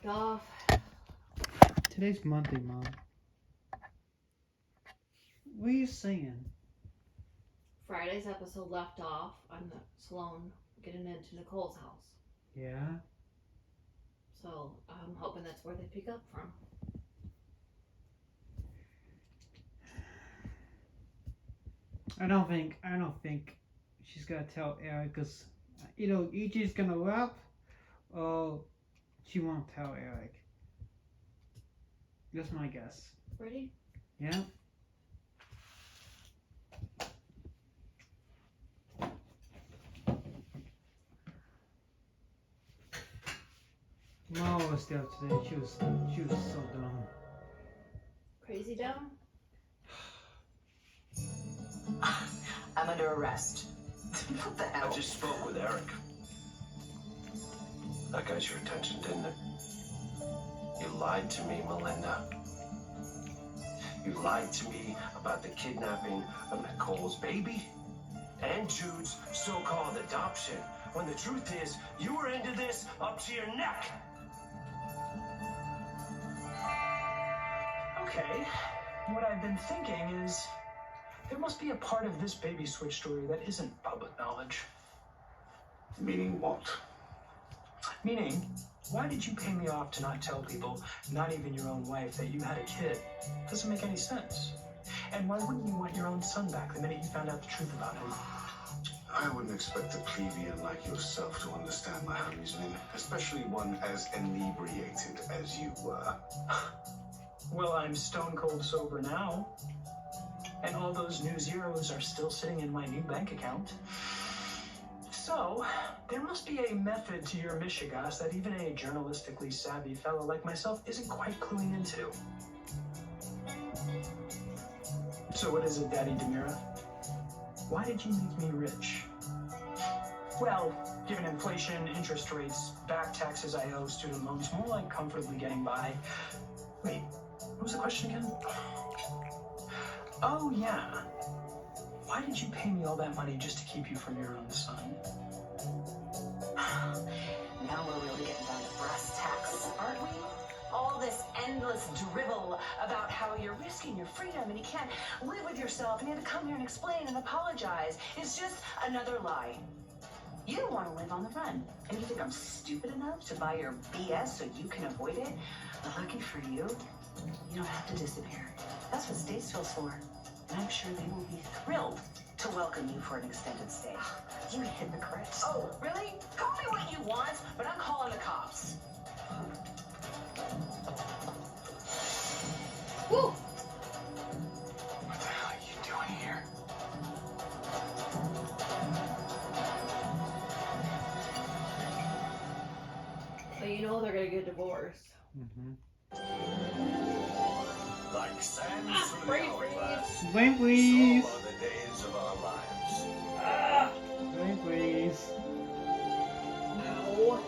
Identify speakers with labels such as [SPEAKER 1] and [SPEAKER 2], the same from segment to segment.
[SPEAKER 1] off.
[SPEAKER 2] Today's Monday, Mom. What are you saying?
[SPEAKER 1] Friday's episode left off on Sloan getting into Nicole's house.
[SPEAKER 2] Yeah?
[SPEAKER 1] So I'm hoping that's where they pick up from.
[SPEAKER 2] I don't think she's gonna tell Eric, because EJ's gonna rap, or she won't tell Eric. That's my guess.
[SPEAKER 1] Ready?
[SPEAKER 2] Yeah? Mom was there today. She was so dumb.
[SPEAKER 1] Crazy dumb?
[SPEAKER 3] I'm under arrest. What the hell?
[SPEAKER 4] I just spoke with Eric. That got your attention, didn't it? You lied to me, Melinda. You lied to me about the kidnapping of Nicole's baby and Jude's so-called adoption, when the truth is, you were into this up to your neck.
[SPEAKER 5] Okay, what I've been thinking is there must be a part of this baby switch story that isn't public knowledge.
[SPEAKER 4] Meaning what?
[SPEAKER 5] Meaning, why did you pay me off to not tell people, not even your own wife, that you had a kid? Doesn't make any sense. And why wouldn't you want your own son back the minute you found out the truth about him?
[SPEAKER 4] I wouldn't expect a plebeian like yourself to understand my reasoning, especially one as inebriated as you were.
[SPEAKER 5] Well, I'm stone cold sober now. And all those new zeros are still sitting in my new bank account. So, there must be a method to your mishigas that even a journalistically savvy fellow like myself isn't quite cluing into. So what is it, Daddy Demira? Why did you make me rich? Well, given inflation, interest rates, back taxes I owe, student loans, more like comfortably getting by. Wait, what was the question again? Oh, yeah. Why did you pay me all that money just to keep you from your own son?
[SPEAKER 3] Now we're really getting down to brass tacks, aren't we? All this endless drivel about how you're risking your freedom and you can't live with yourself and you have to come here and explain and apologize. It's just another lie. You don't want to live on the run. And you think I'm stupid enough to buy your BS so you can avoid it? But lucky for you, you don't have to disappear. That's what Statesville's for. And I'm sure they will be thrilled to welcome you for an extended stay. You hypocrite. Oh, really? Call me what you want, but I'm calling the cops.
[SPEAKER 1] Woo!
[SPEAKER 4] What the hell are you doing here?
[SPEAKER 1] So you know they're gonna get divorced.
[SPEAKER 2] Mm-hmm.
[SPEAKER 4] Like sand through the
[SPEAKER 1] brain
[SPEAKER 4] hourglass,
[SPEAKER 2] Brain
[SPEAKER 4] so
[SPEAKER 2] freeze!
[SPEAKER 4] are the days of our lives.
[SPEAKER 2] Brain freeze!
[SPEAKER 1] No.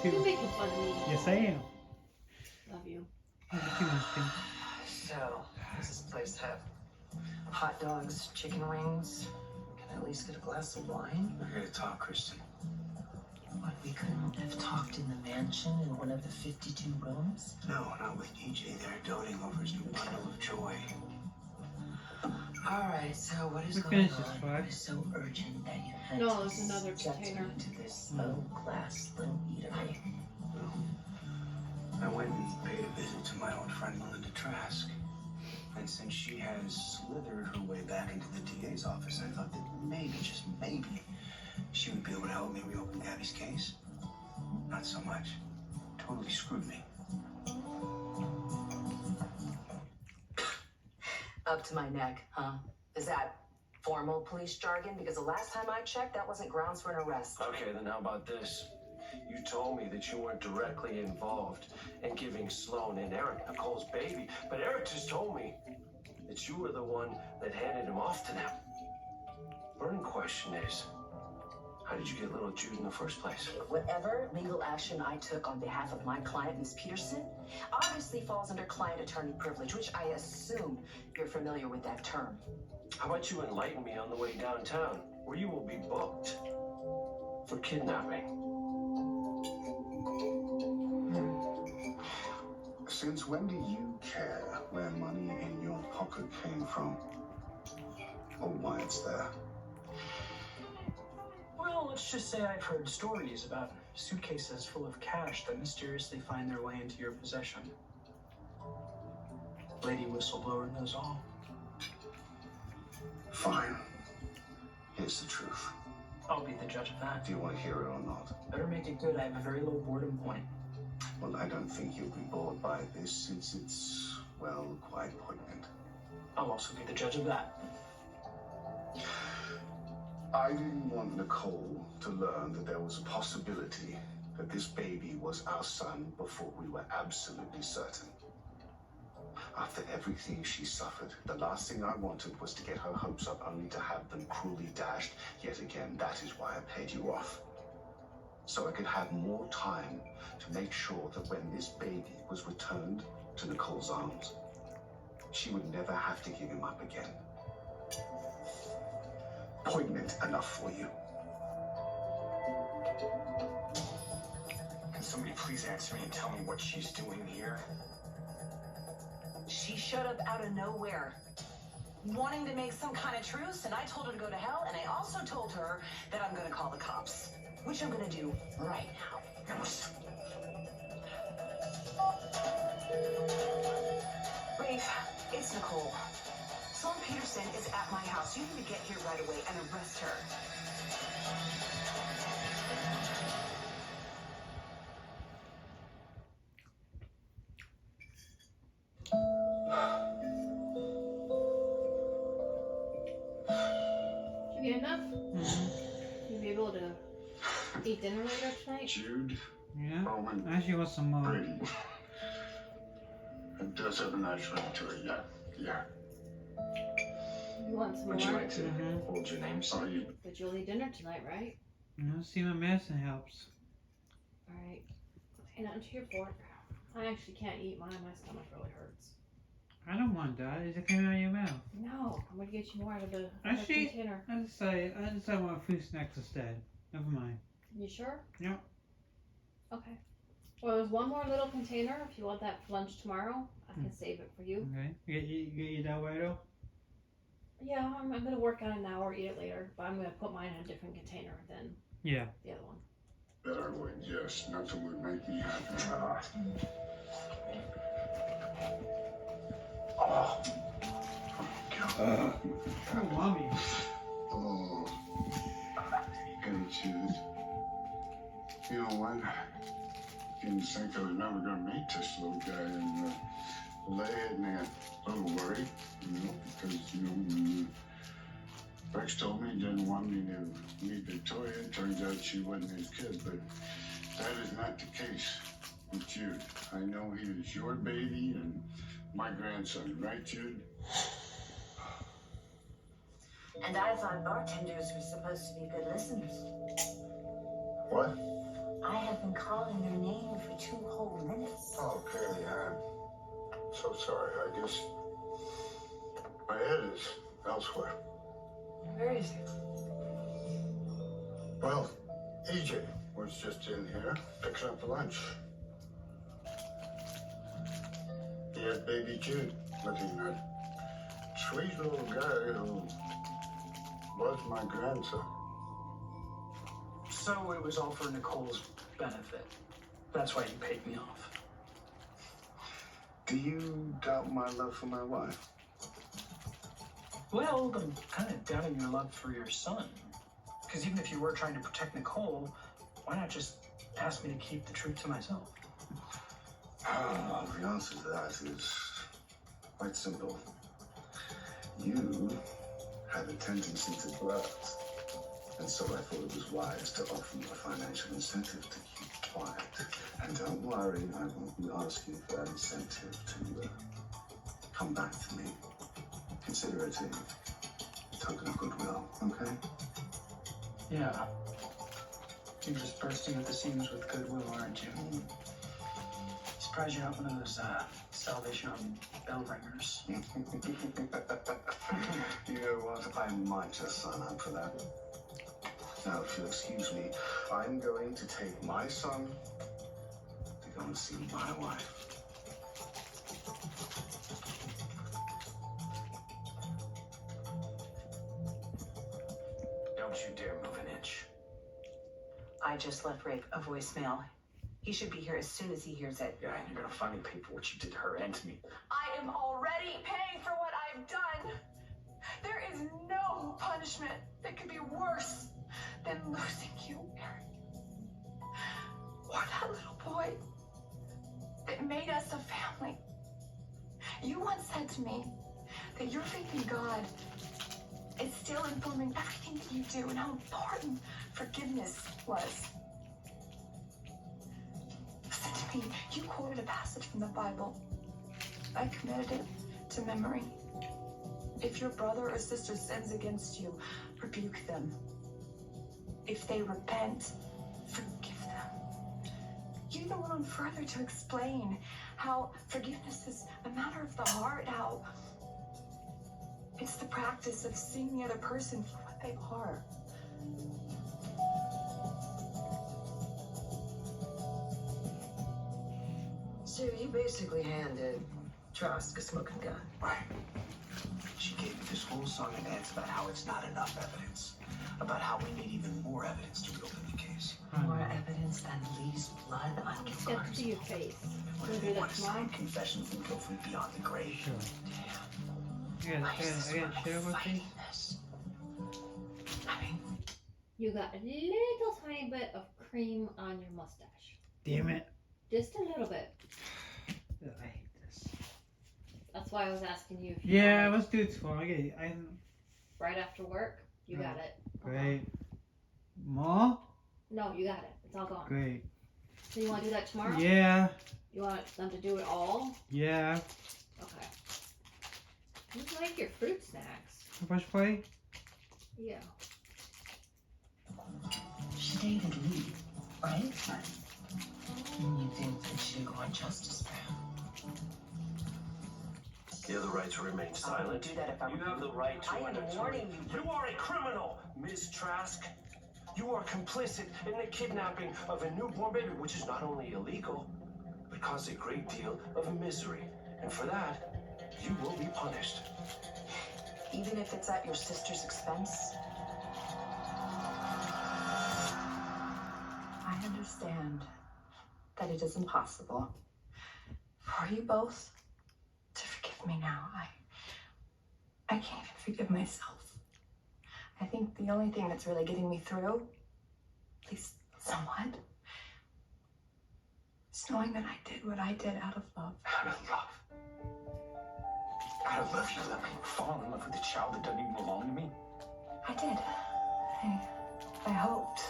[SPEAKER 1] You're making fun of me.
[SPEAKER 2] Yes, I am.
[SPEAKER 1] Love you.
[SPEAKER 3] So, does this place have hot dogs, chicken wings? Can I at least get a glass of wine?
[SPEAKER 4] We're here to talk, Kristen.
[SPEAKER 3] What, we couldn't have talked in the mansion in one of the 52 rooms?
[SPEAKER 4] No, not with EJ there doting over his new bundle of joy.
[SPEAKER 3] Alright, so what is
[SPEAKER 2] We
[SPEAKER 3] going
[SPEAKER 2] finished this
[SPEAKER 3] on?
[SPEAKER 2] part.
[SPEAKER 3] What is so urgent that you had
[SPEAKER 1] No,
[SPEAKER 3] to
[SPEAKER 1] it's another
[SPEAKER 3] subject
[SPEAKER 1] container.
[SPEAKER 3] me to this low-class little eatery?
[SPEAKER 4] I went and paid a visit to my old friend Melinda Trask. And since she has slithered her way back into the DA's office, I thought that maybe, just maybe, she would be able to help me reopen Gabby's case. Not so much. Totally screwed me.
[SPEAKER 3] Up to my neck, huh? Is that formal police jargon? Because the last time I checked, that wasn't grounds for an arrest.
[SPEAKER 4] Okay, then how about this? You told me that you weren't directly involved in giving Sloan and Eric Nicole's baby, but Eric just told me that you were the one that handed him off to them. Burning question is, how did you get little Jude in the first place?
[SPEAKER 3] Whatever legal action I took on behalf of my client, Ms. Peterson, obviously falls under client-attorney privilege, which I assume you're familiar with that term.
[SPEAKER 4] How about you enlighten me on the way downtown, where you will be booked for kidnapping?
[SPEAKER 6] Since when do you care where money in your pocket came from? Or why it's there?
[SPEAKER 5] Well, let's just say I've heard stories about suitcases full of cash that mysteriously find their way into your possession. Lady Whistleblower knows all.
[SPEAKER 6] Fine. Here's the truth.
[SPEAKER 5] I'll be the judge of that.
[SPEAKER 6] Do you want to hear it or not?
[SPEAKER 5] Better make it good. I have a very low boredom point.
[SPEAKER 6] Well, I don't think you'll be bored by this since it's, well, quite poignant.
[SPEAKER 5] I'll also be the judge of that.
[SPEAKER 6] I didn't want Nicole to learn that there was a possibility that this baby was our son before we were absolutely certain. After everything she suffered, the last thing I wanted was to get her hopes up only to have them cruelly dashed yet again. That is why I paid you off. So I could have more time to make sure that when this baby was returned to Nicole's arms, she would never have to give him up again. Poignant enough for you.
[SPEAKER 7] Can somebody please answer me and tell me what she's doing here?
[SPEAKER 3] She showed up out of nowhere, wanting to make some kind of truce, and I told her to go to hell, and I also told her that I'm gonna call the cops, which I'm gonna do right now. Rafe, it's Nicole. Sloan Peterson is at my house. You need to get here right away and arrest her.
[SPEAKER 1] Did you get enough? You be able to eat dinner later tonight?
[SPEAKER 6] Jude,
[SPEAKER 2] Yeah.
[SPEAKER 6] Roman,
[SPEAKER 2] I actually want some more.
[SPEAKER 6] Brady. It does have a nice ring to it, yeah. Yeah.
[SPEAKER 1] You want some
[SPEAKER 7] Would you
[SPEAKER 1] more?
[SPEAKER 7] like to hold your name,
[SPEAKER 6] Oh,
[SPEAKER 7] sir?
[SPEAKER 6] you
[SPEAKER 1] But you'll eat dinner tonight, right?
[SPEAKER 2] You know, see my medicine helps.
[SPEAKER 1] Alright. Hand out into your fork. I actually can't eat mine. My stomach really hurts.
[SPEAKER 2] I don't want that. Is it coming out of your mouth?
[SPEAKER 1] No, I'm gonna get you more out of the
[SPEAKER 2] Actually-
[SPEAKER 1] container.
[SPEAKER 2] I just want fruit snacks instead. Never mind.
[SPEAKER 1] You sure?
[SPEAKER 2] Yeah.
[SPEAKER 1] Okay. Well, there's one more little container. If you want that for lunch tomorrow, I can save it for you.
[SPEAKER 2] Okay. You eat that way though?
[SPEAKER 1] Yeah, I'm gonna work on it now or eat it later, but I'm gonna put mine in a different container than
[SPEAKER 2] Yeah.
[SPEAKER 1] the other one.
[SPEAKER 6] bet I would, yes. Nothing would make me happy. Oh. God.
[SPEAKER 2] Oh, mommy.
[SPEAKER 6] Oh. Hey, Jude. You know what? Didn't think I was never gonna meet this little guy and lay it in that little worry, because, Rex told me he didn't want me to meet Victoria. It turns out she wasn't his kid, but that is not the case with Jude. I know he is your baby and my grandson, right, Jude?
[SPEAKER 8] And I thought bartenders were supposed to be good listeners.
[SPEAKER 6] What?
[SPEAKER 8] I have been calling your name for 2 whole minutes.
[SPEAKER 6] Oh, Carrie, I'm so sorry. I guess my head is elsewhere.
[SPEAKER 8] Where is it?
[SPEAKER 6] Well, EJ was just in here picking up lunch. He had baby Jude looking that sweet little guy who was my grandson.
[SPEAKER 5] So it was all for Nicole's benefit. That's why you paid me off.
[SPEAKER 6] Do you doubt my love for my wife?
[SPEAKER 5] Well, I'm kind of doubting your love for your son. Because even if you were trying to protect Nicole, why not just ask me to keep the truth to myself?
[SPEAKER 6] Oh, the answer to that is quite simple. You had a tendency to flirt, and so I thought it was wise to offer you a financial incentive to keep quiet. And don't worry, I won't be asking for that incentive to come back to me. Consider it a token of goodwill, okay?
[SPEAKER 5] Yeah. You're just bursting at the seams with goodwill, aren't you? Surprised you're not one of those Salvation Army bell ringers.
[SPEAKER 6] You know what? I might just sign up for that. Now, if you'll excuse me, I'm going to take my son to go and see my wife.
[SPEAKER 7] Don't you dare move an inch.
[SPEAKER 3] I just left Rafe a voicemail. He should be here as soon as he hears it.
[SPEAKER 7] Yeah, and you're gonna finally pay for what you did to her and to me.
[SPEAKER 3] I am already paying for what I've done. There is no punishment that could be worse than losing you, Eric. Or that little boy that made us a family. You once said to me that your faith in God is still informing everything that you do and how important forgiveness was. Listen to me. You quoted a passage from the Bible. I committed it to memory. If your brother or sister sins against you, rebuke them. If they repent, forgive them. You even went on further to explain how forgiveness is a matter of the heart, how it's the practice of seeing the other person for what they are.
[SPEAKER 8] So you basically handed Trask a smoking gun.
[SPEAKER 7] Right. She gave me this whole song and dance about how it's not enough evidence. About how we need even more evidence to reopen the case.
[SPEAKER 8] More evidence than Lee's blood on
[SPEAKER 1] Get
[SPEAKER 8] Kivar's.
[SPEAKER 1] to your face.
[SPEAKER 7] What
[SPEAKER 1] We'll
[SPEAKER 7] if
[SPEAKER 1] do
[SPEAKER 7] they
[SPEAKER 1] that
[SPEAKER 7] want to
[SPEAKER 1] tomorrow.
[SPEAKER 7] sign confessions and go from beyond the grave?
[SPEAKER 2] Sure.
[SPEAKER 7] Damn.
[SPEAKER 2] I gotta share with you.
[SPEAKER 8] This. I mean,
[SPEAKER 1] You got a little tiny bit of cream on your mustache.
[SPEAKER 2] Damn it.
[SPEAKER 1] Just a little bit.
[SPEAKER 2] I hate this.
[SPEAKER 1] That's why I was asking you if you
[SPEAKER 2] Yeah,
[SPEAKER 1] wanted
[SPEAKER 2] let's do it tomorrow. I'm
[SPEAKER 1] right after work. You got it.
[SPEAKER 2] great. More?
[SPEAKER 1] No, you got it. It's all gone.
[SPEAKER 2] Great.
[SPEAKER 1] So you want to do that tomorrow?
[SPEAKER 2] Yeah.
[SPEAKER 1] You want them to do it all?
[SPEAKER 2] Yeah.
[SPEAKER 1] Okay. You like your fruit snacks.
[SPEAKER 2] Push play?
[SPEAKER 1] Yeah.
[SPEAKER 8] she dated Lee, right? And you think that she'd go on justice for him?
[SPEAKER 4] You have the right to remain
[SPEAKER 3] I wouldn't
[SPEAKER 4] silent.
[SPEAKER 3] do that if I
[SPEAKER 4] You
[SPEAKER 3] were
[SPEAKER 4] have
[SPEAKER 3] you.
[SPEAKER 4] the right to
[SPEAKER 3] I am
[SPEAKER 4] an attorney.
[SPEAKER 3] warning you.
[SPEAKER 4] You are a criminal, Ms. Trask. You are complicit in the kidnapping of a newborn baby, which is not only illegal, but caused a great deal of misery. And for that, you will be punished.
[SPEAKER 3] Even if it's at your sister's expense? I understand that it is impossible for you both to forgive me now. I can't even forgive myself. I think the only thing that's really getting me through, at least somewhat, is knowing that I did what I did out of love.
[SPEAKER 7] Out of love. Out of love, you let me fall in love with a child that doesn't even belong to me.
[SPEAKER 3] I did. I hoped.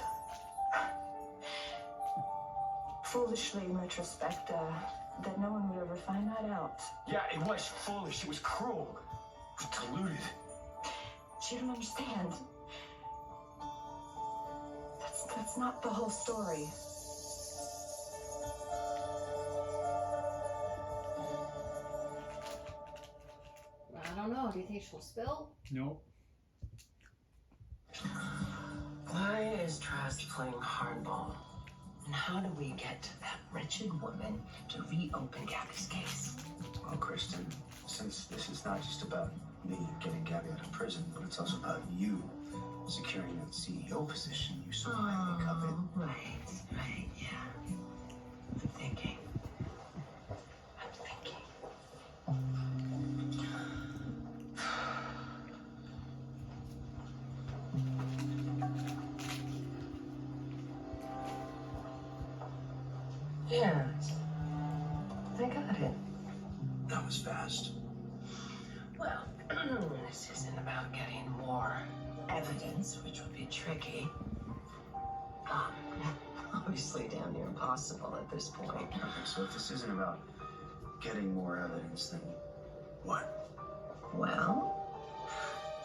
[SPEAKER 3] Foolishly, in retrospect, that no one would ever find that out.
[SPEAKER 7] Yeah, it was foolish. It was cruel. It was deluded.
[SPEAKER 3] But you don't understand. That's not the whole story.
[SPEAKER 1] I don't know. Do you think she'll spill?
[SPEAKER 2] Nope.
[SPEAKER 8] Why is Trask playing hardball? And how do we get to that wretched woman to reopen Gabby's case?
[SPEAKER 7] Well, Kristen, since this is not just about me getting Gabby out of prison, but it's also about you securing that CEO position you so highly covet.
[SPEAKER 8] Right, yeah. I'm thinking. Yes. I got it.
[SPEAKER 7] That was fast.
[SPEAKER 8] Well, this isn't about getting more evidence, which would be tricky. Obviously damn near impossible at this point.
[SPEAKER 7] Okay, so if this isn't about getting more evidence, then what?
[SPEAKER 8] Well,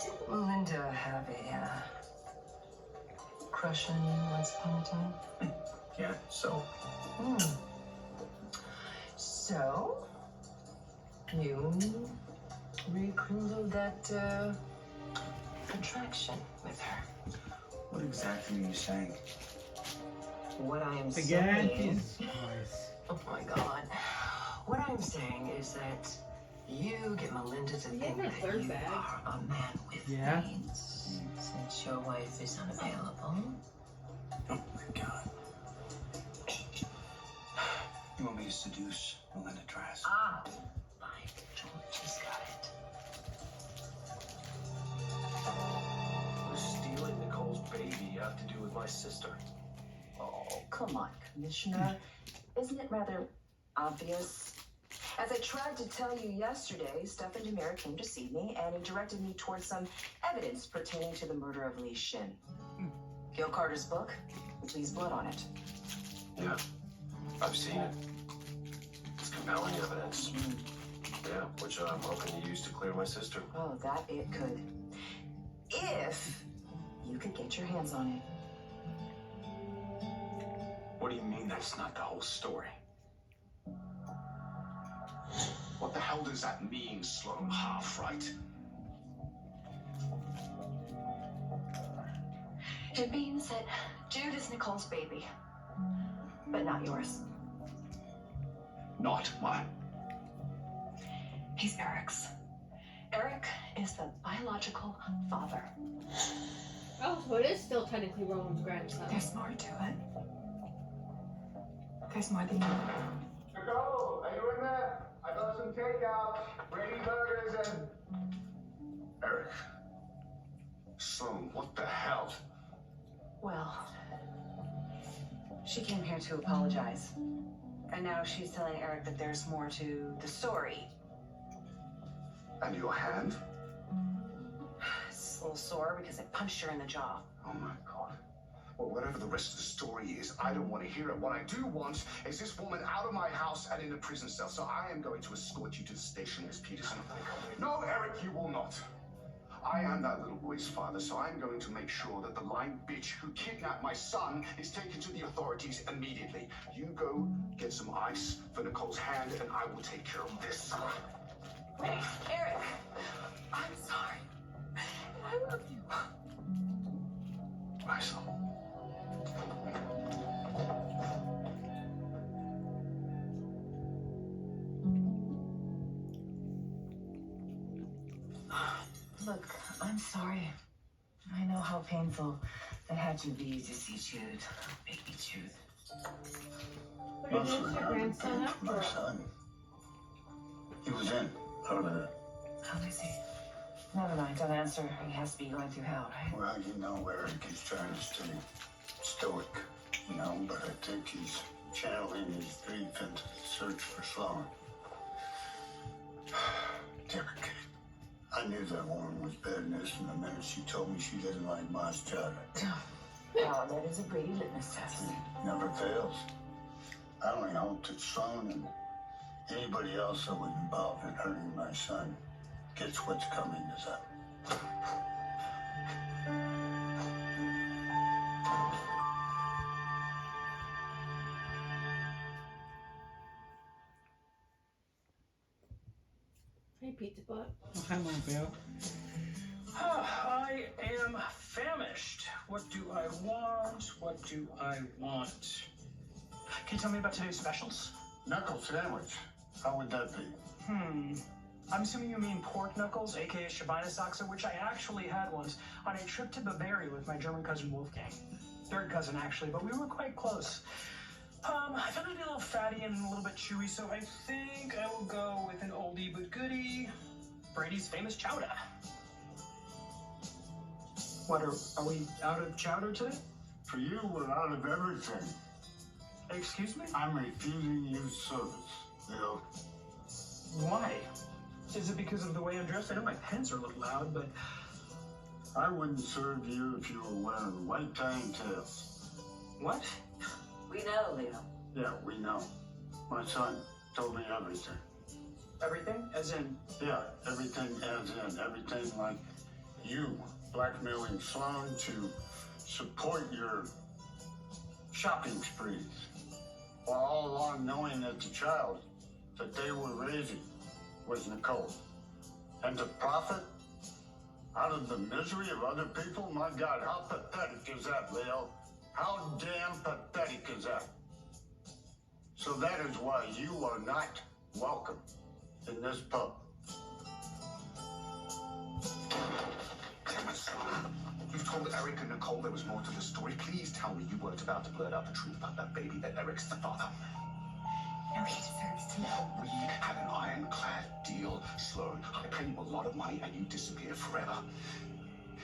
[SPEAKER 8] didn't Melinda have a crush on you once upon a time?
[SPEAKER 7] Yeah, so?
[SPEAKER 8] So, you rekindled that attraction with her.
[SPEAKER 7] What exactly are you saying?
[SPEAKER 8] What I am
[SPEAKER 2] Again,
[SPEAKER 8] saying.
[SPEAKER 2] Jesus Christ.
[SPEAKER 8] Oh my God. What I'm saying saying is that you get Melinda to
[SPEAKER 1] You
[SPEAKER 8] think
[SPEAKER 1] have a
[SPEAKER 8] that
[SPEAKER 1] third
[SPEAKER 8] you
[SPEAKER 1] bag.
[SPEAKER 8] are a man with
[SPEAKER 2] Yeah.
[SPEAKER 8] means, since your wife is unavailable.
[SPEAKER 7] Oh my God. You want me to seduce Melinda Trask?
[SPEAKER 8] Ah, by George, he's got it.
[SPEAKER 4] What does stealing Nicole's baby have to do with my sister?
[SPEAKER 3] Oh, come on, Commissioner. Isn't it rather obvious? As I tried to tell you yesterday, Stefan Demir came to see me and he directed me towards some evidence pertaining to the murder of Lee Shin. Gil Carter's book with Lee's blood on it.
[SPEAKER 4] Yeah, I've seen it. It's compelling evidence. Yeah, which I'm hoping to use to clear my sister.
[SPEAKER 3] Oh, that it could. If you could get your hands on it.
[SPEAKER 7] What do you mean that's not the whole story?
[SPEAKER 6] What the hell does that mean, Sloan? Half right?
[SPEAKER 3] It means that Jude is Nicole's baby, but not yours.
[SPEAKER 6] Not mine.
[SPEAKER 3] He's Eric's. Eric is the biological father.
[SPEAKER 1] Oh, so it is still technically Roman's grandson.
[SPEAKER 3] There's more to it. There's more than you know.
[SPEAKER 6] Nicole, are you in there? I got some takeout, Brady burgers and... Eric. Sloan, what the hell?
[SPEAKER 3] Well, she came here to apologize. And now she's telling Eric that there's more to the story.
[SPEAKER 6] And your hand?
[SPEAKER 3] It's a little sore because I punched her in the jaw.
[SPEAKER 6] Oh my God. Well, whatever the rest of the story is, I don't want to hear it. What I do want is this woman out of my house and in a prison cell. So I am going to escort you to the station, Miss Peterson. No, Eric, you will not. I am that little boy's father, so I'm going to make sure that the lying bitch who kidnapped my son is taken to the authorities immediately. You go get some ice for Nicole's hand, and I will take care of this.
[SPEAKER 3] Wait, Eric! I'm sorry. I love you.
[SPEAKER 6] Bye, son.
[SPEAKER 3] Look, I'm sorry. I know how painful it had to be to see Jude, baby Jude.
[SPEAKER 1] But is this your grandson up
[SPEAKER 7] My
[SPEAKER 1] or?
[SPEAKER 7] son. He was in earlier.
[SPEAKER 3] How is he? Never mind, don't answer. He has to be going through hell, right?
[SPEAKER 7] Well, you know, Eric is trying to stay stoic, you know, but I think he's channeling his grief into the search for Sloan. Derek, I knew that woman was bad news from the minute she told me she didn't like Ma's chowder.
[SPEAKER 3] Well, that is a Brady litmus test.
[SPEAKER 7] Never fails. I only hope that Sloan and anybody else that was involved in hurting my son gets what's coming to them.
[SPEAKER 1] Hey, pizza butt.
[SPEAKER 2] Oh, hi, Mom Bill.
[SPEAKER 5] I am famished. What do I want? What do I want? Can you tell me about today's specials?
[SPEAKER 7] Knuckle sandwich. How would that be?
[SPEAKER 5] I'm assuming you mean pork knuckles, aka Schweinersachse, which I actually had once on a trip to Bavaria with my German cousin Wolfgang. Third cousin, actually, but we were quite close. I found it to be a little fatty and a little bit chewy, so I think I will go with an oldie but goodie, Brady's famous chowder. What, are we out of chowder today?
[SPEAKER 7] For you, we're out of everything.
[SPEAKER 5] Excuse me?
[SPEAKER 7] I'm refusing you service, Bill.
[SPEAKER 5] Why? Is it because of the way I'm dressed? I know my pants are a little loud, but...
[SPEAKER 7] I wouldn't serve you if you were wearing white tie and tails.
[SPEAKER 5] What?
[SPEAKER 3] We know, Leo.
[SPEAKER 7] Yeah, we know. My son told me everything.
[SPEAKER 5] Everything? As in...
[SPEAKER 7] Yeah, everything as in, everything like you blackmailing Sloan to support your shopping sprees, while all along knowing that the child that they were raising was Nicole. And to profit out of the misery of other people? My God, how pathetic is that, Leo? How damn pathetic is that? So that is why you are not Welcome. In this pub.
[SPEAKER 6] Damn it, Sloan. You've told Eric and Nicole there was more to the story. Please tell me you weren't about to blurt out the truth about that baby, that Eric's the father.
[SPEAKER 3] No, he deserves to know.
[SPEAKER 6] We had an ironclad deal, Sloan. I pay you a lot of money and you disappear forever.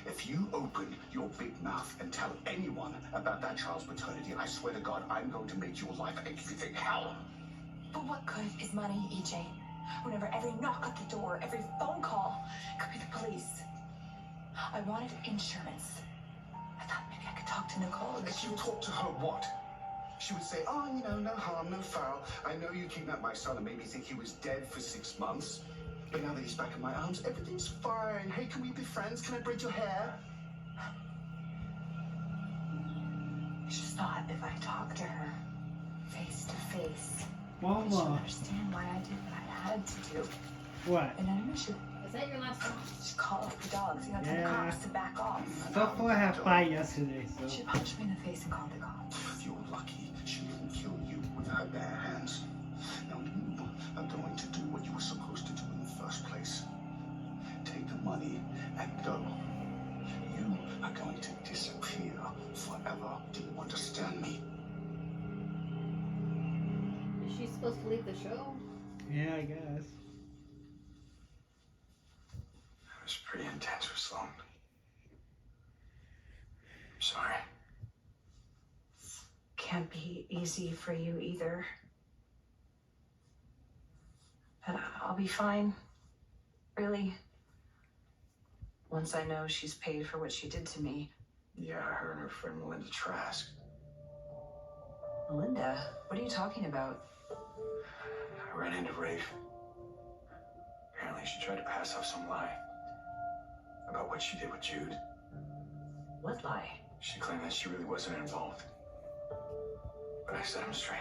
[SPEAKER 6] If you open your big mouth and tell anyone about that child's paternity, I swear to God, I'm going to make your life everything hell.
[SPEAKER 3] But what good is money, EJ? Whenever every knock at the door, every phone call could be the police. I wanted insurance. I thought maybe I could talk to Nicole.
[SPEAKER 6] If you talk to her, what? She would say, oh, you know, no harm, no foul. I know you kidnapped my son and made me think he was dead for 6 months. But now that he's back in my arms, everything's fine. Hey, can we be friends? Can I braid your hair?
[SPEAKER 3] I just thought if I talked to her face to face, she would
[SPEAKER 2] Mama.
[SPEAKER 3] understand why I did what I had to do.
[SPEAKER 2] What?
[SPEAKER 3] And then she'd
[SPEAKER 1] Is that your last one?
[SPEAKER 3] call off the dogs, you know, tell the
[SPEAKER 2] Yeah.
[SPEAKER 3] cops to back off.
[SPEAKER 2] So far I had 5 yesterday, so.
[SPEAKER 3] She punched me in the face and called the cops.
[SPEAKER 6] You're lucky she didn't kill you with her bare hands. Now you are going to do what you were supposed to do in the first place. Take the money and go. You are going to disappear forever. Do you understand me?
[SPEAKER 1] Is she supposed to leave the show?
[SPEAKER 2] Yeah, I guess.
[SPEAKER 9] It was pretty intense with Sloan. I'm sorry.
[SPEAKER 3] Can't be easy for you either. But I'll be fine. Really. Once I know she's paid for what she did to me.
[SPEAKER 9] Yeah, her and her friend Melinda Trask.
[SPEAKER 3] Melinda, what are you talking about?
[SPEAKER 9] I ran into Rafe. Apparently she tried to pass off some lie about what she did with Jude.
[SPEAKER 3] What lie?
[SPEAKER 9] She claimed that she really wasn't involved. But I set him straight.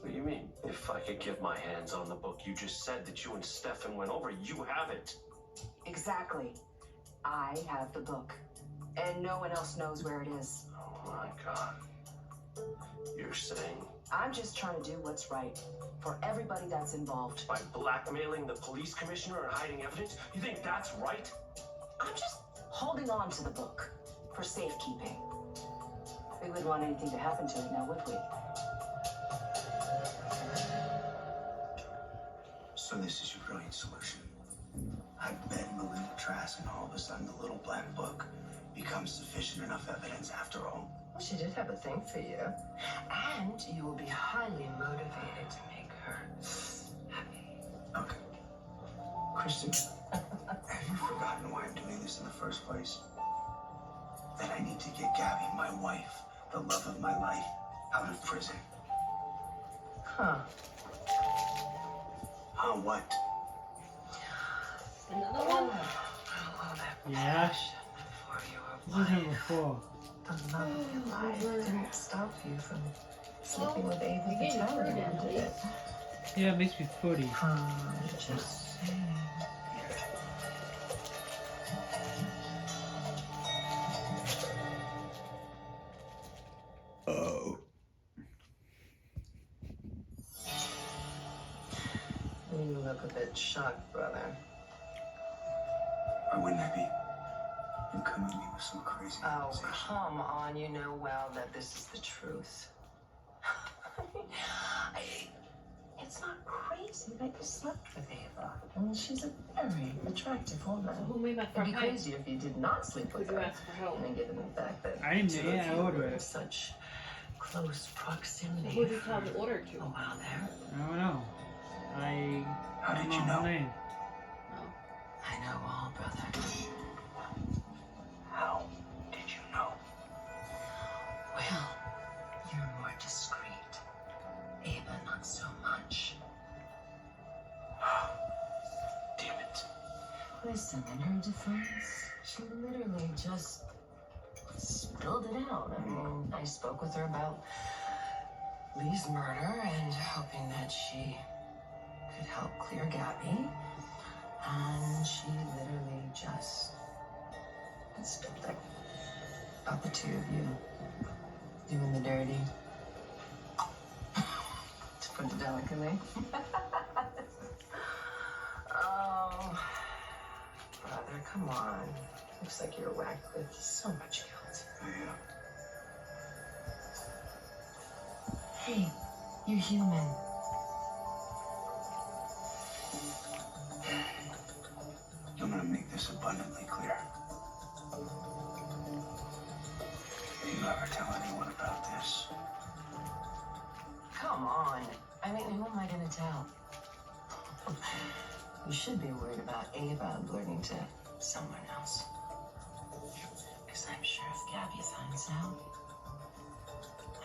[SPEAKER 4] What do you mean? If I could get my hands on the book you just said that you and Stefan went over, you have it.
[SPEAKER 3] Exactly. I have the book. And no one else knows where it is.
[SPEAKER 4] Oh my God. You're saying
[SPEAKER 3] I'm just trying to do what's right for everybody that's involved.
[SPEAKER 4] by blackmailing the police commissioner and hiding evidence, you think that's right?
[SPEAKER 3] I'm just holding on to the book for safekeeping. We wouldn't want anything to happen to it now, would we?
[SPEAKER 10] So this is your brilliant solution. I bet Melinda Trask, and all of a sudden the little black book becomes sufficient enough evidence after all.
[SPEAKER 8] Well, she did have a thing for you. And you will be highly motivated to make her happy.
[SPEAKER 10] Okay. Kristen, have you forgotten why I'm doing this in the first place? That I need to get Gabby, my wife, the love of my life, out of prison.
[SPEAKER 8] Huh.
[SPEAKER 10] What?
[SPEAKER 1] Another one?
[SPEAKER 8] Well, that
[SPEAKER 2] Yeah.
[SPEAKER 8] passion for your
[SPEAKER 2] This is
[SPEAKER 8] wife,
[SPEAKER 2] number 4.
[SPEAKER 8] the love of your life
[SPEAKER 1] Lord.
[SPEAKER 8] didn't stop you from sleeping with Ava
[SPEAKER 1] you're getting
[SPEAKER 8] Patel,
[SPEAKER 1] fruit in,
[SPEAKER 8] did it?
[SPEAKER 2] Yeah, it makes me footy.
[SPEAKER 8] Just saying.
[SPEAKER 10] Oh.
[SPEAKER 8] You look a bit shocked, brother.
[SPEAKER 10] Why wouldn't I be? You come at me with some crazy
[SPEAKER 8] Oh,
[SPEAKER 10] accusation.
[SPEAKER 8] come on. You know well that this is the truth. It's not crazy that you slept with Ava. I mean, she's a very attractive woman.
[SPEAKER 1] So who made my
[SPEAKER 8] It'd
[SPEAKER 1] front
[SPEAKER 8] be
[SPEAKER 1] page?
[SPEAKER 8] crazy if you did not sleep with
[SPEAKER 1] Would you
[SPEAKER 8] her.
[SPEAKER 1] ask for help?
[SPEAKER 8] And given the fact that
[SPEAKER 2] I didn't
[SPEAKER 8] two
[SPEAKER 2] know,
[SPEAKER 8] of
[SPEAKER 2] yeah, I
[SPEAKER 8] you
[SPEAKER 2] ordered
[SPEAKER 8] were in
[SPEAKER 2] it.
[SPEAKER 8] such close proximity
[SPEAKER 1] Who did you tell the order
[SPEAKER 8] for
[SPEAKER 1] to?
[SPEAKER 8] a while there.
[SPEAKER 2] I don't know.
[SPEAKER 10] How
[SPEAKER 2] don't
[SPEAKER 10] did you
[SPEAKER 2] her
[SPEAKER 10] know?
[SPEAKER 2] name.
[SPEAKER 1] No.
[SPEAKER 8] I know all, brother.
[SPEAKER 10] How did you know?
[SPEAKER 8] Well, you're more discreet. Ava, not so much.
[SPEAKER 10] Damn it.
[SPEAKER 8] Listen, in her defense, she literally just spilled it out. I mean, I spoke with her about Lee's murder and hoping that she could help clear Gabby. And she literally just spilled it about the two of you doing the dirty. To put it delicately. Oh, brother, come on. Looks like you're whacked with so much guilt.
[SPEAKER 10] Yeah.
[SPEAKER 8] Hey, you're human.
[SPEAKER 10] I'm gonna make this abundantly clear. You never tell anyone about this.
[SPEAKER 8] Come on. I mean, who am I gonna tell? You should be worried about Ava blurting to someone else. Because I'm sure if Gabby finds out,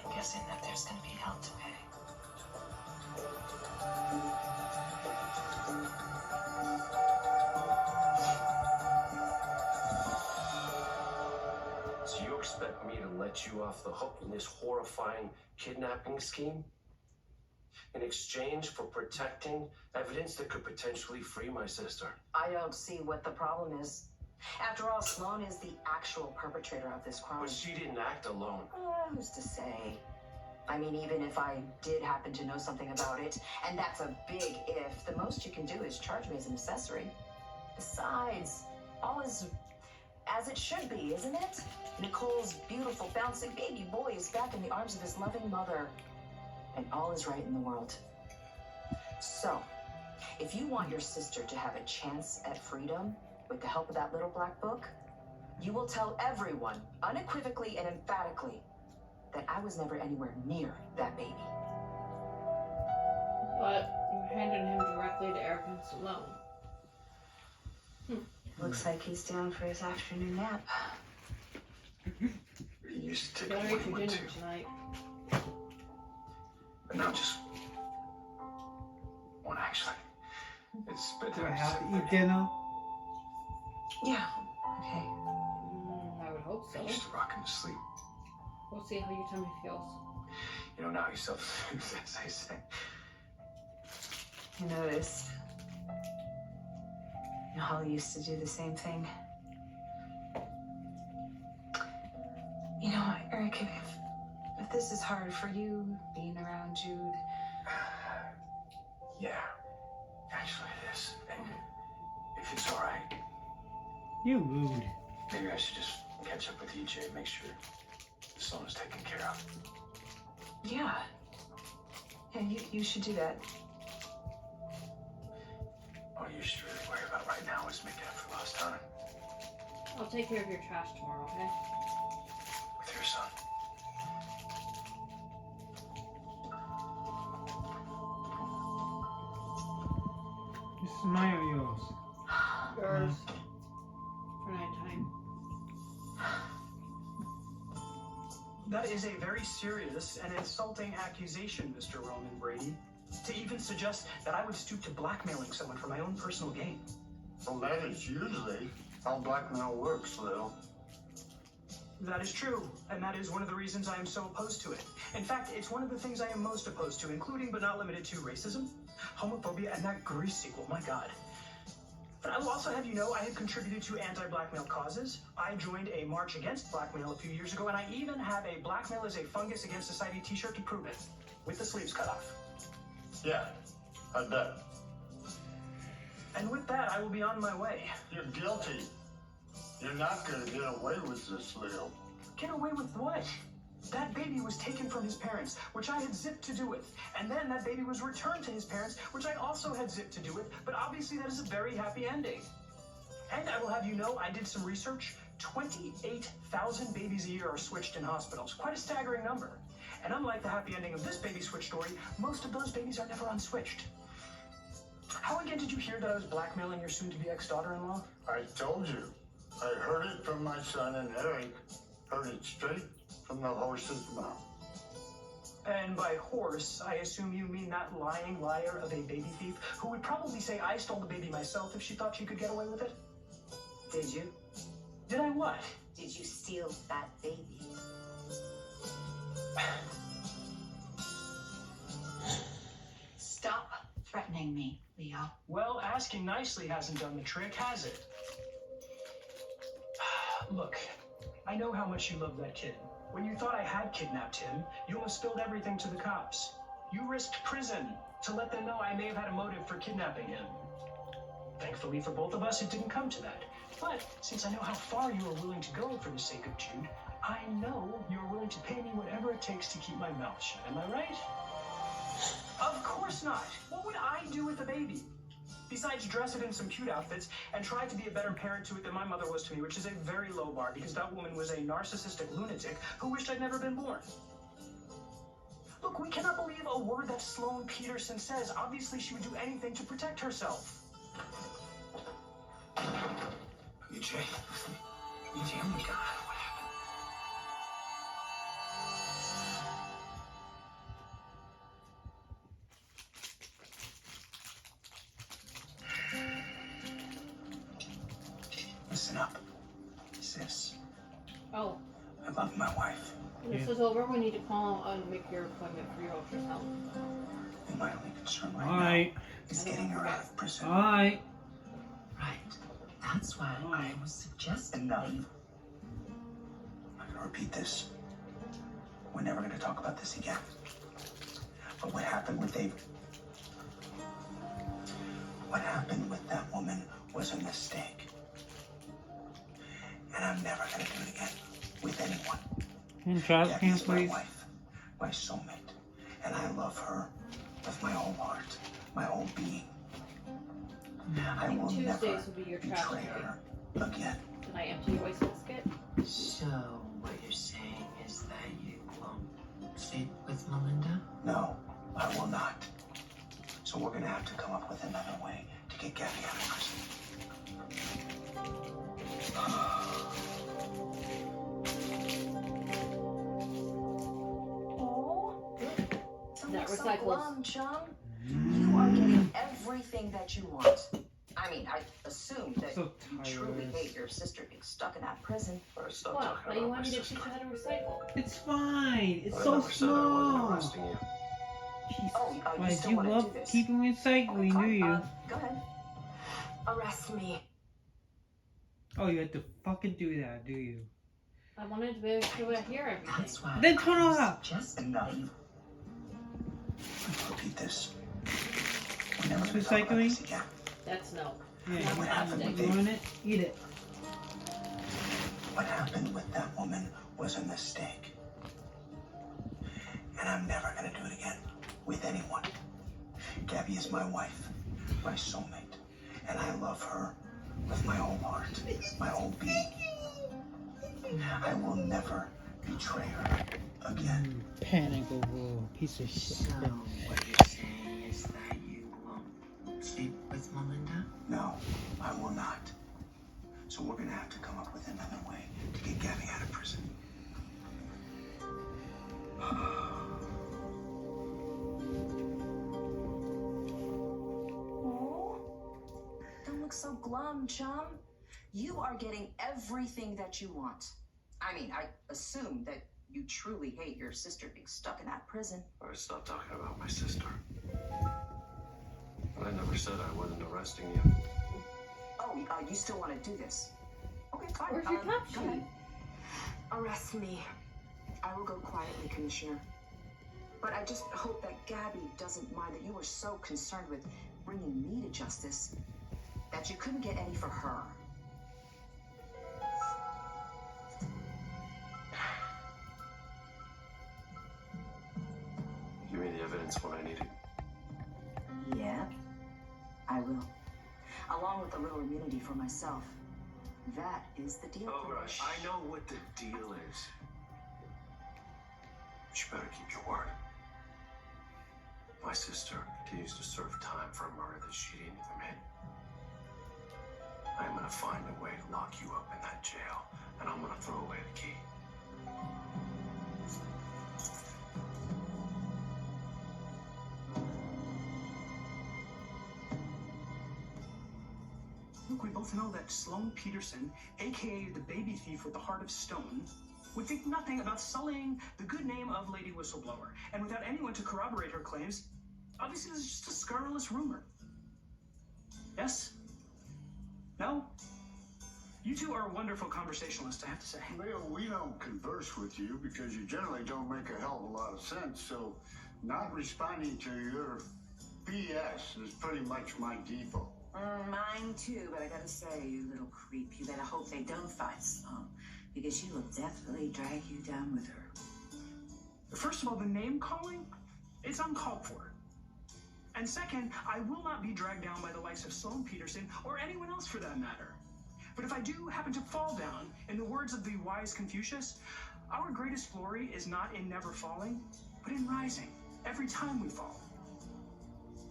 [SPEAKER 8] I'm guessing that there's gonna be hell to pay.
[SPEAKER 4] So you expect me to let you off the hook in this horrifying kidnapping scheme? In exchange for protecting evidence that could potentially free my sister?
[SPEAKER 3] I don't see what the problem is. After all, Sloan is the actual perpetrator of this crime.
[SPEAKER 4] But she didn't act alone.
[SPEAKER 3] Who's to say? I mean, even if I did happen to know something about it, and that's a big if, the most you can do is charge me as an accessory. Besides, all is as it should be, isn't it? Nicole's beautiful, bouncing baby boy is back in the arms of his loving mother, and all is right in the world. So, if you want your sister to have a chance at freedom, with the help of that little black book, you will tell everyone, unequivocally and emphatically, that I was never anywhere near that baby.
[SPEAKER 1] But you handed him directly to Eric and Sloan.
[SPEAKER 3] Looks like he's down for his afternoon nap.
[SPEAKER 9] He used to
[SPEAKER 1] You
[SPEAKER 9] take
[SPEAKER 1] gotta
[SPEAKER 9] it
[SPEAKER 1] eat
[SPEAKER 9] when
[SPEAKER 1] your
[SPEAKER 9] he
[SPEAKER 1] dinner
[SPEAKER 9] went to.
[SPEAKER 1] tonight.
[SPEAKER 9] But now just one actually. It's
[SPEAKER 2] Do I
[SPEAKER 9] bedtime.
[SPEAKER 2] have to eat dinner?
[SPEAKER 3] Yeah, okay.
[SPEAKER 1] I would hope so.
[SPEAKER 9] I used to rock him to sleep.
[SPEAKER 1] We'll see how your tummy feels.
[SPEAKER 9] You know, now he's self-soothes, as they say.
[SPEAKER 3] I noticed. You know, Holly used to do the same thing. You know, Eric, if this is hard for you, being around Jude.
[SPEAKER 9] Yeah, actually it is. And if it's all right,
[SPEAKER 2] You rude.
[SPEAKER 9] maybe I should just catch up with EJ and make sure Sloan is taken care of.
[SPEAKER 3] Yeah. Yeah, you should do that.
[SPEAKER 9] All you should really worry about right now is making up for lost time
[SPEAKER 1] I'll take care of your trash tomorrow, okay?
[SPEAKER 9] with your son.
[SPEAKER 2] This is mine or yours?
[SPEAKER 1] Yours. For nighttime.
[SPEAKER 5] That is a very serious and insulting accusation, Mr. Roman Brady. To even suggest that I would stoop to blackmailing someone for my own personal gain.
[SPEAKER 7] Well, that is usually how blackmail works, Lil.
[SPEAKER 5] That is true, and that is one of the reasons I am so opposed to it. In fact, it's one of the things I am most opposed to, including but not limited to racism, homophobia, and that Grease sequel, my god. But I will also have you know I have contributed to anti-blackmail causes. I joined a march against blackmail a few years ago, and I even have a Blackmail is a Fungus Against Society t-shirt to prove it, with the sleeves cut off.
[SPEAKER 7] Yeah, I bet.
[SPEAKER 5] And with that, I will be on my way.
[SPEAKER 7] You're guilty. You're not gonna get away with this, Lil.
[SPEAKER 5] Get away with what? That baby was taken from his parents, which I had zipped to do with. And then that baby was returned to his parents, which I also had zipped to do with. But obviously that is a very happy ending. And I will have you know, I did some research. 28,000 babies a year are switched in hospitals. Quite a staggering number. And unlike the happy ending of this baby switch story, most of those babies are never unswitched. How again did you hear that I was blackmailing your soon-to-be ex-daughter-in-law?
[SPEAKER 7] I told you. I heard it from my son, and Eric heard it straight from the horse's mouth.
[SPEAKER 5] And by horse, I assume you mean that lying liar of a baby thief who would probably say I stole the baby myself if she thought she could get away with it?
[SPEAKER 3] Did you?
[SPEAKER 5] Did I what?
[SPEAKER 3] Did you steal that baby?
[SPEAKER 11] Stop threatening me, Leo.
[SPEAKER 5] Well, asking nicely hasn't done the trick, has it? Look, I know how much you love that kid. When you thought I had kidnapped him, you almost spilled everything to the cops. You risked prison to let them know I may have had a motive for kidnapping him. Thankfully for both of us, it didn't come to that. But since I know how far you are willing to go for the sake of Jude, I know you're willing to pay me whatever it takes to keep my mouth shut. Am I right? Of course not. What would I do with the baby? Besides dress it in some cute outfits and try to be a better parent to it than my mother was to me, which is a very low bar because that woman was a narcissistic lunatic who wished I'd never been born. Look, we cannot believe a word that Sloane Peterson says. Obviously, she would do anything to protect herself.
[SPEAKER 10] EJ, oh my God, what happened? Listen up, sis.
[SPEAKER 1] Oh,
[SPEAKER 10] I love my wife.
[SPEAKER 1] when this is over, we need to call and make your appointment for your ultrasound.
[SPEAKER 10] And my only concern right
[SPEAKER 2] Alright.
[SPEAKER 10] now is getting her out of prison.
[SPEAKER 2] Alright.
[SPEAKER 8] Right. That's why I was suggesting.
[SPEAKER 10] Enough. I'm gonna repeat this. We're never gonna talk about this again. But what happened with David? What happened with that woman was a mistake. And I'm never gonna do it again with anyone.
[SPEAKER 2] And Travis
[SPEAKER 10] Gabby
[SPEAKER 2] can
[SPEAKER 10] is my
[SPEAKER 2] please.
[SPEAKER 10] wife, my soulmate, and I love her with my whole heart, my whole being. I will never
[SPEAKER 1] Tuesdays will be your trash
[SPEAKER 10] betray
[SPEAKER 1] day.
[SPEAKER 10] her again.
[SPEAKER 1] Can I empty your wastebasket?
[SPEAKER 8] So, what you're saying is that you won't sleep with Melinda?
[SPEAKER 10] No, I will not. So we're gonna have to come up with another way to get Gabby out of prison.
[SPEAKER 3] Oh,
[SPEAKER 1] That
[SPEAKER 3] look so
[SPEAKER 1] recycles.
[SPEAKER 3] glum, chum. You are getting everything that you want. I mean, I assume that
[SPEAKER 2] So
[SPEAKER 3] you truly
[SPEAKER 2] tired.
[SPEAKER 3] hate your sister being stuck in that prison.
[SPEAKER 4] Alright, stop
[SPEAKER 1] What? Now
[SPEAKER 4] talking
[SPEAKER 1] you
[SPEAKER 4] about
[SPEAKER 1] want
[SPEAKER 4] my
[SPEAKER 1] me to teach
[SPEAKER 4] sister.
[SPEAKER 1] you how to recycle?
[SPEAKER 2] It's fine. It's
[SPEAKER 4] I
[SPEAKER 2] so
[SPEAKER 4] never said I wasn't
[SPEAKER 2] small.
[SPEAKER 4] arresting you.
[SPEAKER 2] Jesus
[SPEAKER 3] Oh, you
[SPEAKER 2] Christ,
[SPEAKER 3] still
[SPEAKER 2] you
[SPEAKER 3] wanna
[SPEAKER 2] love
[SPEAKER 3] do this?
[SPEAKER 2] keeping recycling, do
[SPEAKER 3] Fine,
[SPEAKER 2] you?
[SPEAKER 3] go ahead. Arrest me.
[SPEAKER 2] Oh, you have to fucking do that, do you?
[SPEAKER 1] I wanted to be able to hear everything.
[SPEAKER 8] That's why
[SPEAKER 2] Then turn
[SPEAKER 8] I was
[SPEAKER 2] off.
[SPEAKER 8] suggesting.
[SPEAKER 10] Enough. I'm gonna repeat this. We're never
[SPEAKER 2] It's
[SPEAKER 10] gonna talk about
[SPEAKER 2] recycling?
[SPEAKER 10] this again.
[SPEAKER 1] That's no.
[SPEAKER 2] Yeah,
[SPEAKER 1] Not
[SPEAKER 10] what happened
[SPEAKER 1] plastic.
[SPEAKER 10] with
[SPEAKER 2] you want it? Eat it.
[SPEAKER 10] What happened with that woman was a mistake. And I'm never gonna do it again with anyone. Gabby is my wife, my soulmate, and I love her with my whole heart, my whole being. I will never betray her again.
[SPEAKER 2] Panic over a piece of shit.
[SPEAKER 8] So, what you're saying is that you won't sleep with Melinda?
[SPEAKER 10] No, I will not. So we're gonna have to come up with another way to get Gabby out of prison.
[SPEAKER 3] Oh, don't look so glum, chum. You are getting everything that you want. I mean, I assume that you truly hate your sister being stuck in that prison.
[SPEAKER 4] Alright, stop talking about my sister. I never said I wasn't arresting you.
[SPEAKER 3] Oh, you still want to do this? Okay, fine.
[SPEAKER 1] Where's your top
[SPEAKER 3] go
[SPEAKER 1] sheet?
[SPEAKER 3] ahead. Arrest me. I will go quietly, Commissioner. But I just hope that Gabby doesn't mind that you were so concerned with bringing me to justice that you couldn't get any for her.
[SPEAKER 4] Give me the evidence when I need it.
[SPEAKER 3] Yeah, I will. Along with a little immunity for myself. That is the deal.
[SPEAKER 4] Alright, I know what the deal is. But you better keep your word. My sister continues to serve time for a murder that she didn't commit. I'm gonna find a way to lock you up in that jail, and I'm gonna throw away the key.
[SPEAKER 5] Look, we both know that Sloane Peterson, aka the baby thief with the heart of stone, would think nothing about sullying the good name of Lady Whistleblower. And without anyone to corroborate her claims, obviously this is just a scurrilous rumor. Yes? No? You two are wonderful conversationalists, I have to say.
[SPEAKER 7] Leo, we don't converse with you because you generally don't make a hell of a lot of sense, so Not responding to your BS is pretty much my default.
[SPEAKER 11] Mine too, but I gotta say, you little creep, you better hope they don't find Sloan, because she will definitely drag you down with her.
[SPEAKER 5] First of all, the name calling, it's uncalled for. And second, I will not be dragged down by the likes of Sloan Peterson or anyone else for that matter. But if I do happen to fall down, in the words of the wise Confucius, our greatest glory is not in never falling, but in rising every time we fall.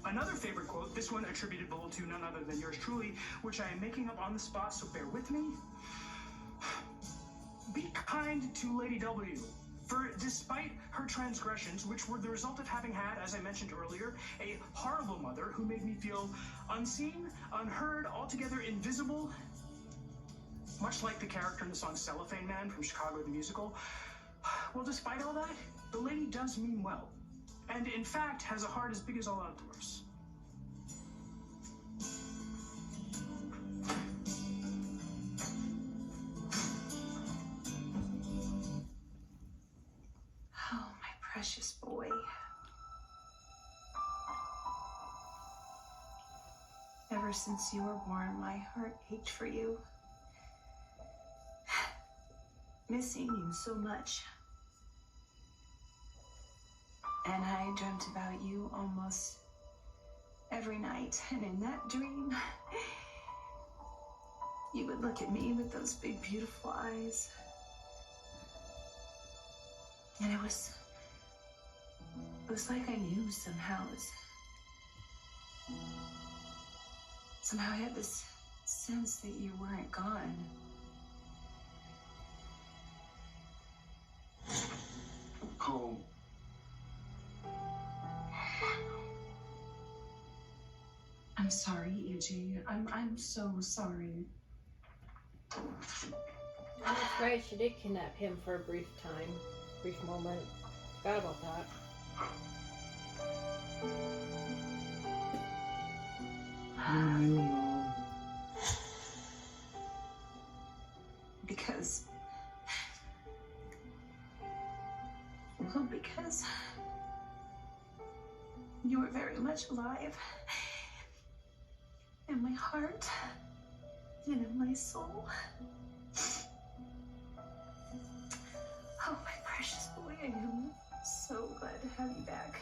[SPEAKER 5] Another favorite quote, this one attributable to none other than yours truly, which I am making up on the spot, so bear with me. Be kind to Lady W, for despite her transgressions, which were the result of having had, as I mentioned earlier, a horrible mother who made me feel unseen, unheard, altogether invisible, much like the character in the song Cellophane Man from Chicago the Musical. Well, despite all that, the lady does mean well, and in fact has a heart as big as all outdoors.
[SPEAKER 11] Oh, my precious boy. Ever since you were born, my heart ached for you. Missing you so much. And I dreamt about you almost every night. And in that dream, you would look at me with those big, beautiful eyes. And it was like I knew somehow. Somehow I had this sense that you weren't gone.
[SPEAKER 6] Home.
[SPEAKER 11] I'm sorry, EJ. I'm so sorry.
[SPEAKER 1] That's right, she did kidnap him for a brief moment. Forgot about that.
[SPEAKER 2] You knew, Mom.
[SPEAKER 11] Because you were very much alive in my heart and in my soul. Oh, my precious boy, I am so glad to have you back.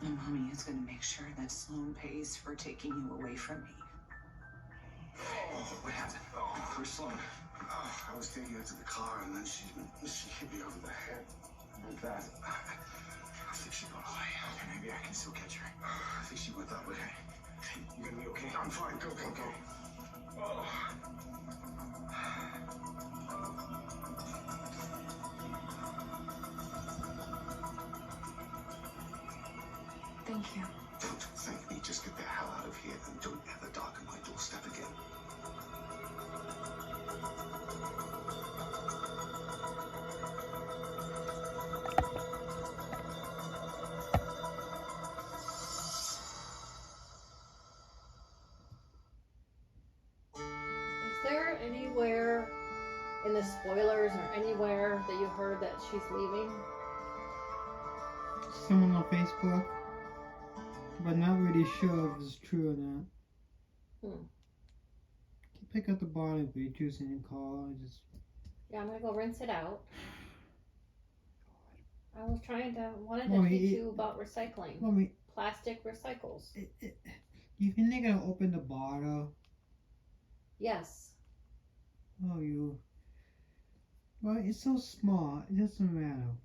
[SPEAKER 11] And Mommy is going to make sure that Sloan pays for taking you away from me.
[SPEAKER 6] Oh, what happened? Oh, where's Sloan? Oh, I was taking her to the car and then she hit me over the head with that. I think she got away. Okay, maybe I can still catch her. I think she went that way. Hey, you gonna be okay? I'm fine. Go. Oh.
[SPEAKER 11] Thank you.
[SPEAKER 6] Don't thank me. Just get the hell out of here and don't ever darken my doorstep again.
[SPEAKER 1] Is there anywhere in the spoilers or anywhere that you heard that she's leaving?
[SPEAKER 2] Someone on Facebook, but not really sure if it's true or not. Pick up the bottle of grape juice and call.
[SPEAKER 1] Yeah, I'm gonna go rinse it out. I was wanted to teach you about recycling. Plastic recycles.
[SPEAKER 2] You think they're gonna open the bottle?
[SPEAKER 1] Yes.
[SPEAKER 2] Oh, you. Well, it's so small. It doesn't matter.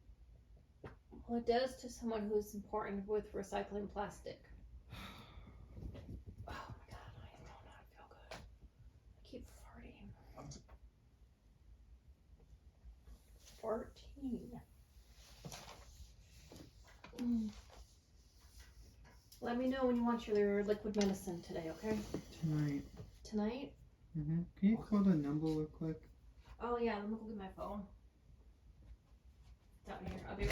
[SPEAKER 1] Well, it does to someone who's important with recycling plastic. Oh my god, I do not feel good. I keep farting. 14. Let me know when you want your liquid medicine today, okay?
[SPEAKER 2] Tonight.
[SPEAKER 1] Tonight?
[SPEAKER 2] Can you call the number real quick?
[SPEAKER 1] Oh yeah, let me go get my phone. It's out here. I'll be